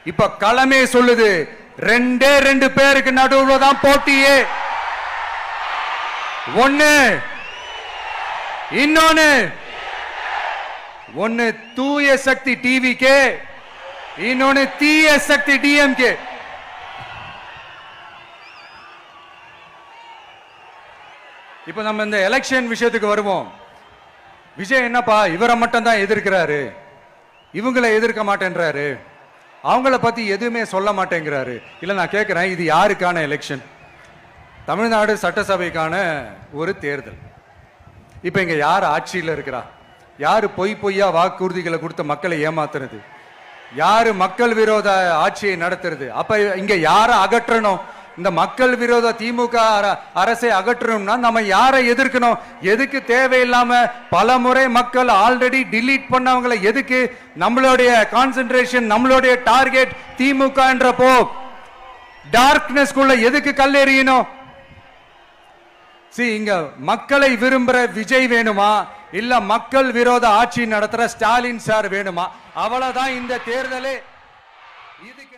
இப்ப களமே சொல்லுது, ரெண்டே ரெண்டு பேருக்கு நடுவுல தான் போட்டியே. ஒண்ணு ஒன்னு தூய சக்தி டிவிகே, இன்னொன்னு தீய சக்தி டிஎம்கே. இப்ப நம்ம இந்த எலெக்ஷன் விஷயத்துக்கு வருவோம். விஜய் என்னப்பா இவரை மட்டும் தான் எதிர்க்கிறாரு, இவங்களை எதிர்க்க மாட்டேன்றாரு, அவங்கள பத்தி எதுவுமே சொல்ல மாட்டேங்கிறாரு. இல்ல நான் கேட்கிறேன், இது யாருக்கான எலெக்ஷன்? தமிழ்நாடு சட்டசபைக்கான ஒரு தேர்தல். இப்ப இங்க யார் ஆட்சியில் இருக்கிறா? யாரு பொய்யா வாக்குறுதிகளை கொடுத்த மக்களை ஏமாத்துறது? யாரு மக்கள் விரோத ஆட்சியை நடத்துறது? அப்ப இங்க யாரை அகற்றணும்? இந்த மக்கள் விரோத திமுக அரசை அகற்றணும்னா நம்ம யாரை எதிர்க்கணும்? எதுக்கு தேவையில்லாம பல முறை மக்கள் ஆல்ரெடி டிலீட் பண்ணவங்களை எதுக்கு நம்மளுடைய கான்சென்ட்ரேஷன், நம்மளுடைய டார்கெட் திமுக என்றப்போ டார்க்னஸ் குள்ள எதுக்கு கல்லெறியணும்? இங்க மக்களை விரும்புற விஜய் வேணுமா, இல்ல மக்கள் விரோத ஆட்சி நடத்துற ஸ்டாலின் சார் வேணுமா? அவ்வளவுதான் இந்த தேர்தலே. இதுக்கு